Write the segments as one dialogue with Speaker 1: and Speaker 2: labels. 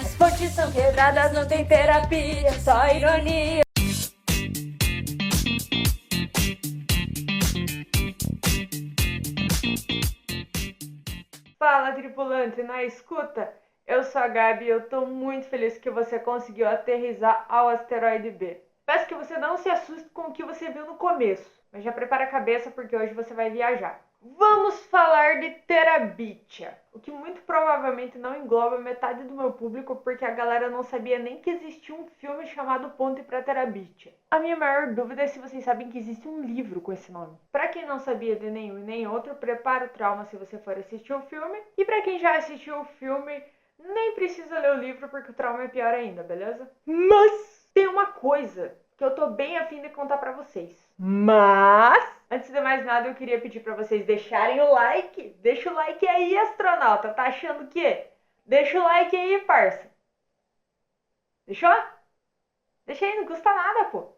Speaker 1: As pontes são quebradas, não tem terapia, só ironia.
Speaker 2: Fala, tripulante, na escuta? Eu sou a Gabi e eu tô muito feliz que você conseguiu aterrissar ao asteroide B. Peço que você não se assuste com o que você viu no começo, mas já prepara a cabeça porque hoje você vai viajar. Vamos falar de Terabithia, o que muito provavelmente não engloba metade do meu público porque a galera não sabia nem que existia um filme chamado Ponte para Terabithia. A minha maior dúvida é se vocês sabem que existe um livro com esse nome. Para quem não sabia de nenhum e nem outro, prepara o trauma se você for assistir o filme. E para quem já assistiu o filme, nem precisa ler o livro porque o trauma é pior ainda, beleza? Mas tem uma coisa que eu tô bem afim de contar pra vocês. Mas, antes de mais nada, eu queria pedir pra vocês deixarem o like. Deixa o like aí, astronauta. Tá achando o quê? Deixa o like aí, parça. Deixou? Deixa aí, não custa nada, pô.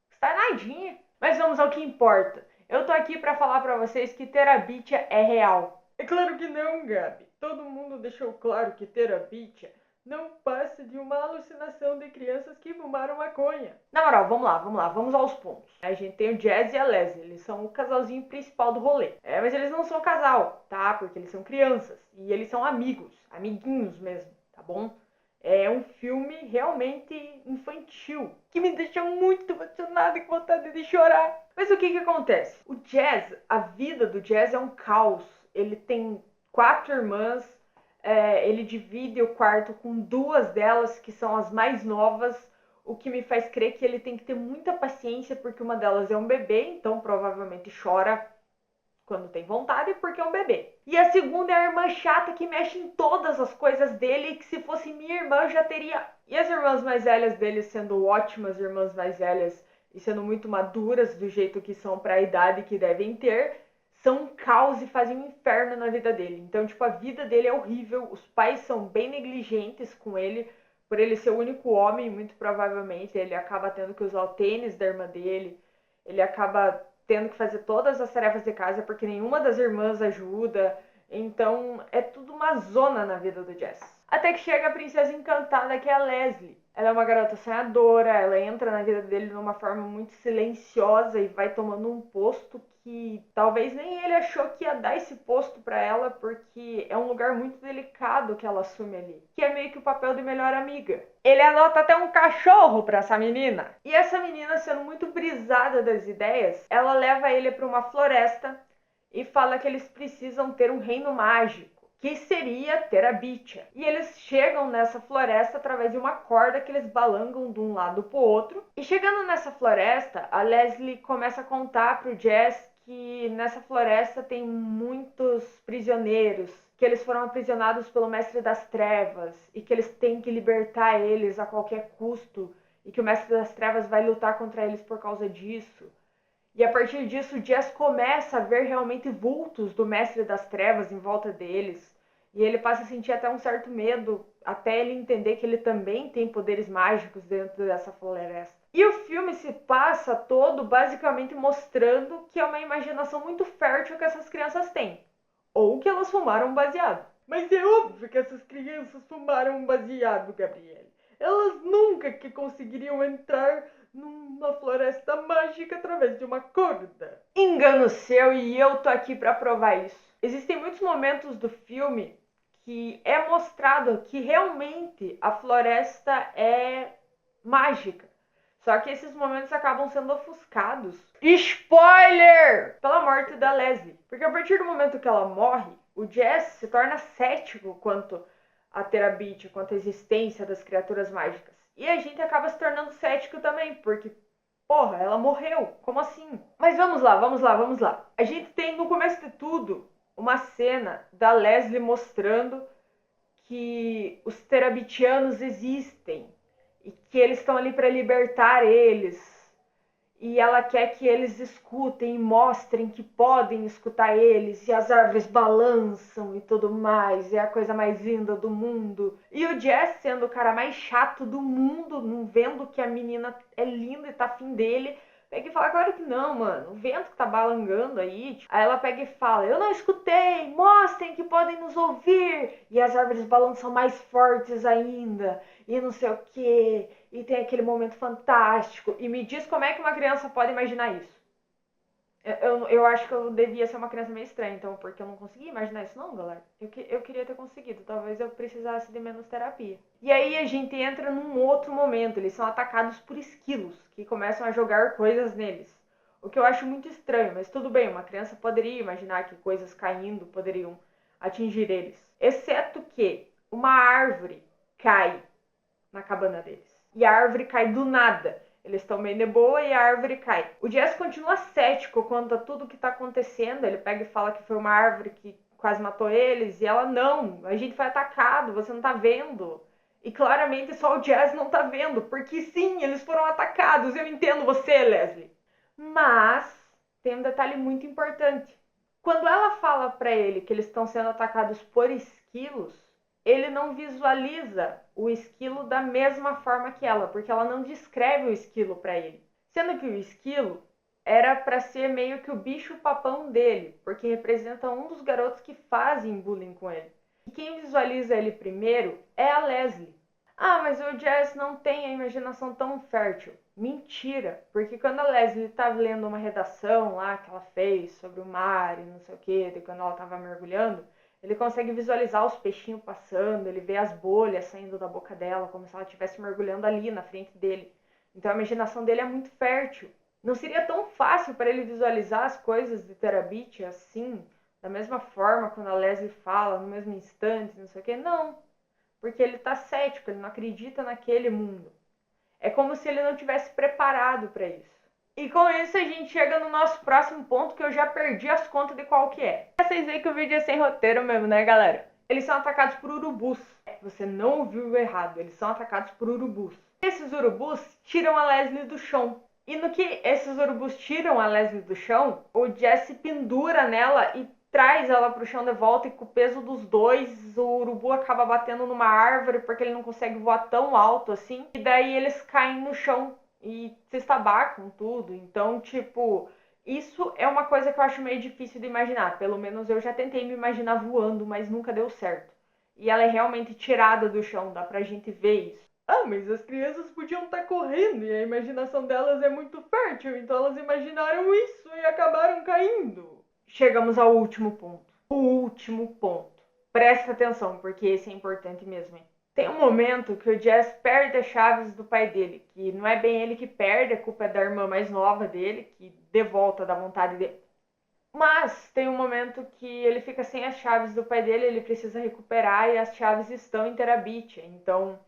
Speaker 2: Custa nadinha. Mas vamos ao que importa. Eu tô aqui pra falar pra vocês que Terabithia é real. É claro que não, Gabi. Todo mundo deixou claro que Terabithia não passa de uma alucinação de crianças que fumaram maconha. Na moral, vamos aos pontos. A gente tem o Jazz e a Leslie, eles são o casalzinho principal do rolê. Mas eles não são casal, tá? Porque eles são crianças e eles são amigos, amiguinhos mesmo, tá bom? É um filme realmente infantil, que me deixa muito emocionada e com vontade de chorar. Mas o que acontece? O Jazz, a vida do Jazz é um caos. Ele tem 4 irmãs, ele divide o quarto com 2 delas, que são as mais novas, o que me faz crer que ele tem que ter muita paciência, porque uma delas é um bebê, então provavelmente chora quando tem vontade, porque é um bebê. E a segunda é a irmã chata que mexe em todas as coisas dele, e que se fosse minha irmã eu já teria. E as irmãs mais velhas dele sendo ótimas irmãs mais velhas e sendo muito maduras do jeito que são para a idade que devem ter, são um caos e fazem um inferno na vida dele. Então, tipo, a vida dele é horrível, os pais são bem negligentes com ele, por ele ser o único homem, muito provavelmente ele acaba tendo que usar o tênis da irmã dele, ele acaba tendo que fazer todas as tarefas de casa porque nenhuma das irmãs ajuda. Então é tudo uma zona na vida do Jazz. Até que chega a princesa encantada, que é a Leslie. Ela é uma garota sonhadora, ela entra na vida dele de uma forma muito silenciosa e vai tomando um posto que talvez nem ele achou que ia dar esse posto pra ela, porque é um lugar muito delicado que ela assume ali, que é meio que o papel de melhor amiga. Ele adota até um cachorro pra essa menina. E essa menina, sendo muito brisada das ideias, ela leva ele pra uma floresta e fala que eles precisam ter um reino mágico, que seria Terabithia. E eles chegam nessa floresta através de uma corda que eles balangam de um lado pro outro. E chegando nessa floresta, a Leslie começa a contar pro Jazz que nessa floresta tem muitos prisioneiros, que eles foram aprisionados pelo Mestre das Trevas e que eles têm que libertar eles a qualquer custo e que o Mestre das Trevas vai lutar contra eles por causa disso. E a partir disso, o Jazz começa a ver realmente vultos do Mestre das Trevas em volta deles. E ele passa a sentir até um certo medo, até ele entender que ele também tem poderes mágicos dentro dessa floresta. E o filme se passa todo basicamente mostrando que é uma imaginação muito fértil que essas crianças têm. Ou que elas fumaram um baseado. Mas é óbvio que essas crianças fumaram um baseado, Gabriele. Elas nunca que conseguiriam entrar numa floresta mágica através de uma corda. Engano seu, e eu tô aqui pra provar isso. Existem muitos momentos do filme que é mostrado que realmente a floresta é mágica. Só que esses momentos acabam sendo ofuscados. Spoiler! Pela morte da Leslie. Porque a partir do momento que ela morre, o Jazz se torna cético quanto a Terabithia, quanto à existência das criaturas mágicas. E a gente acaba se tornando cético também, porque, porra, ela morreu. Como assim? Mas vamos lá. A gente tem, no começo de tudo, uma cena da Leslie mostrando que os terabithianos existem e que eles estão ali para libertar eles. E ela quer que eles escutem e mostrem que podem escutar eles, e as árvores balançam e tudo mais, é a coisa mais linda do mundo. E o Jazz, sendo o cara mais chato do mundo, não vendo que a menina é linda e tá afim dele, pega e fala, claro que não, mano, o vento que tá balangando aí. Tipo. Aí ela pega e fala, eu não escutei, mostrem que podem nos ouvir. E as árvores balançam mais fortes ainda, e não sei o que. E tem aquele momento fantástico. E me diz como é que uma criança pode imaginar isso. Eu acho que eu devia ser uma criança meio estranha, então, porque eu não consegui imaginar isso não, galera. Eu queria ter conseguido, talvez eu precisasse de menos terapia. E aí a gente entra num outro momento, eles são atacados por esquilos, que começam a jogar coisas neles. O que eu acho muito estranho, mas tudo bem, uma criança poderia imaginar que coisas caindo poderiam atingir eles. Exceto que uma árvore cai na cabana deles. E a árvore cai do nada. Eles estão bem de boa e a árvore cai. O Jess continua cético quanto a tudo que tá acontecendo. Ele pega e fala que foi uma árvore que quase matou eles. E ela, não, a gente foi atacado, você não tá vendo. E claramente só o Jess não tá vendo. Porque sim, eles foram atacados. Eu entendo você, Leslie. Mas tem um detalhe muito importante. Quando ela fala pra ele que eles estão sendo atacados por esquilos, ele não visualiza o esquilo da mesma forma que ela, porque ela não descreve o esquilo para ele. Sendo que o esquilo era para ser meio que o bicho-papão dele, porque representa um dos garotos que fazem bullying com ele. E quem visualiza ele primeiro é a Leslie. Ah, mas o Jess não tem a imaginação tão fértil. Mentira, porque quando a Leslie estava lendo uma redação lá que ela fez sobre o mar e não sei o que, de quando ela estava mergulhando, ele consegue visualizar os peixinhos passando, ele vê as bolhas saindo da boca dela, como se ela estivesse mergulhando ali na frente dele. Então a imaginação dele é muito fértil. Não seria tão fácil para ele visualizar as coisas de Terabithia assim, da mesma forma quando a Leslie fala, no mesmo instante, não sei o que. Não, porque ele está cético, ele não acredita naquele mundo. É como se ele não tivesse preparado para isso. E com isso a gente chega no nosso próximo ponto, que eu já perdi as contas de qual que é. Vocês veem que o vídeo é sem roteiro mesmo, né, galera? Eles são atacados por urubus. Você não ouviu errado, eles são atacados por urubus. Esses urubus tiram a Leslie do chão. E no que esses urubus tiram a Leslie do chão, o Jesse pendura nela e traz ela pro chão de volta, e com o peso dos dois, o urubu acaba batendo numa árvore porque ele não consegue voar tão alto assim. E daí eles caem no chão e se estabacam tudo. Então, tipo, isso é uma coisa que eu acho meio difícil de imaginar. Pelo menos eu já tentei me imaginar voando, mas nunca deu certo. E ela é realmente tirada do chão, dá pra gente ver isso. Ah, mas as crianças podiam estar correndo e a imaginação delas é muito fértil, então elas imaginaram isso e acabaram caindo. Chegamos ao último ponto. O último ponto. Presta atenção, porque esse é importante mesmo, hein? Tem um momento que o Jess perde as chaves do pai dele, que não é bem ele que perde, a culpa é da irmã mais nova dele, que de volta da vontade dele. Mas tem um momento que ele fica sem as chaves do pai dele, ele precisa recuperar e as chaves estão em Terabithia. Então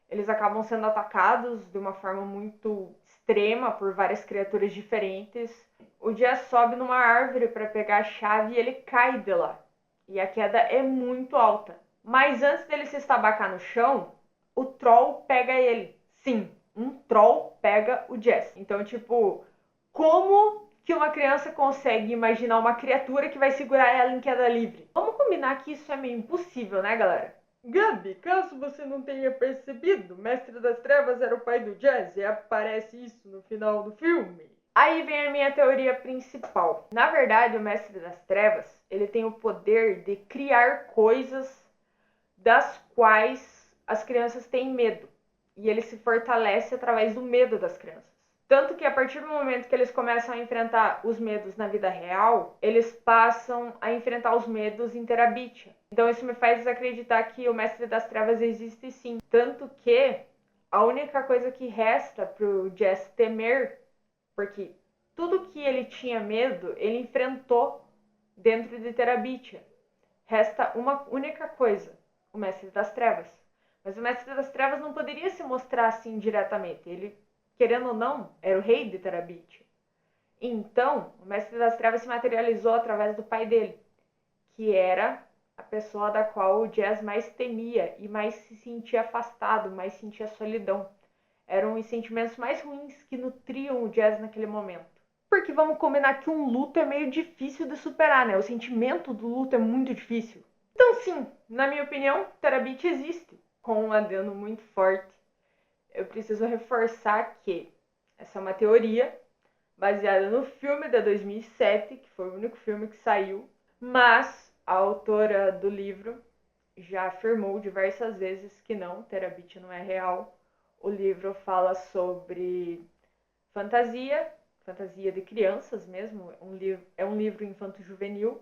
Speaker 2: eles acabam sendo atacados de uma forma muito extrema por várias criaturas diferentes. O Jess sobe numa árvore para pegar a chave e ele cai de lá. E a queda é muito alta. Mas antes dele se estabacar no chão, o troll pega ele. Sim, um troll pega o Jess. Então, tipo, como que uma criança consegue imaginar uma criatura que vai segurar ela em queda livre? Vamos combinar que isso é meio impossível, né, galera? Gabi, caso você não tenha percebido, o Mestre das Trevas era o pai do Jazz e aparece isso no final do filme. Aí vem a minha teoria principal. Na verdade, o Mestre das Trevas, ele tem o poder de criar coisas das quais as crianças têm medo. E ele se fortalece através do medo das crianças. Tanto que a partir do momento que eles começam a enfrentar os medos na vida real, eles passam a enfrentar os medos em Terabithia. Então isso me faz acreditar que o Mestre das Trevas existe sim. Tanto que a única coisa que resta pro Jess temer, porque tudo que ele tinha medo, ele enfrentou dentro de Terabithia. Resta uma única coisa, o Mestre das Trevas. Mas o Mestre das Trevas não poderia se mostrar assim diretamente. Ele, querendo ou não, era o rei de Terabithia. Então, o Mestre das Trevas se materializou através do pai dele, que era a pessoa da qual o Jazz mais temia e mais se sentia afastado, mais sentia solidão. Eram os sentimentos mais ruins que nutriam o Jazz naquele momento. Porque vamos combinar que um luto é meio difícil de superar, né? O sentimento do luto é muito difícil. Então, sim, na minha opinião, Terabithia existe, com um adendo muito forte. Eu preciso reforçar que essa é uma teoria, baseada no filme de 2007, que foi o único filme que saiu, mas a autora do livro já afirmou diversas vezes que não, Terabit não é real. O livro fala sobre fantasia, fantasia de crianças mesmo, é um livro infanto-juvenil,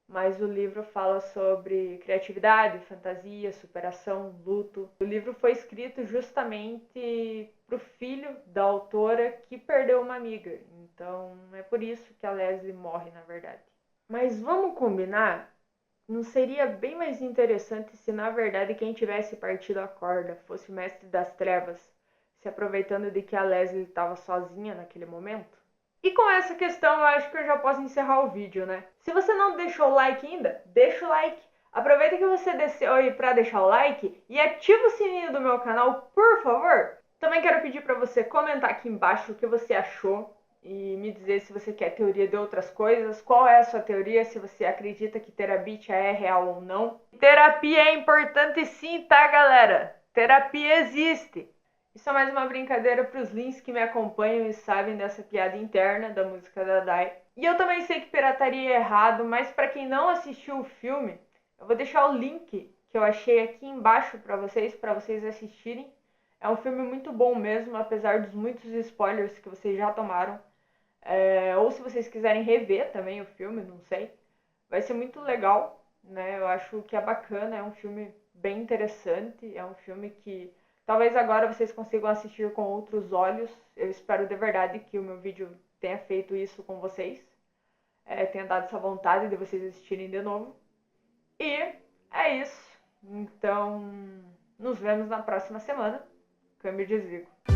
Speaker 2: mas o livro fala sobre criatividade, fantasia, superação, luto. O livro foi escrito justamente para o filho da autora que perdeu uma amiga, então é por isso que a Leslie morre, na verdade. Mas vamos combinar? Não seria bem mais interessante se na verdade quem tivesse partido a corda fosse o Mestre das Trevas, se aproveitando de que a Leslie estava sozinha naquele momento? E com essa questão eu acho que eu já posso encerrar o vídeo, né? Se você não deixou o like ainda, deixa o like. Aproveita que você desceu aí para deixar o like e ativa o sininho do meu canal, por favor. Também quero pedir para você comentar aqui embaixo o que você achou e me dizer se você quer teoria de outras coisas, qual é a sua teoria, se você acredita que Terabithia é real ou não. Terapia é importante sim, tá, galera? Terapia existe. Isso é mais uma brincadeira para os links que me acompanham e sabem dessa piada interna da música da Dai. E eu também sei que pirataria é errado, mas para quem não assistiu o filme, eu vou deixar o link que eu achei aqui embaixo para vocês assistirem. É um filme muito bom mesmo, apesar dos muitos spoilers que vocês já tomaram. Ou se vocês quiserem rever também o filme, não sei. Vai ser muito legal, né? Eu acho que é bacana, é um filme bem interessante, é um filme que talvez agora vocês consigam assistir com outros olhos. Eu espero de verdade que o meu vídeo tenha feito isso com vocês. Tenha dado essa vontade de vocês assistirem de novo. E é isso. Então, nos vemos na próxima semana. Câmbio e desligo.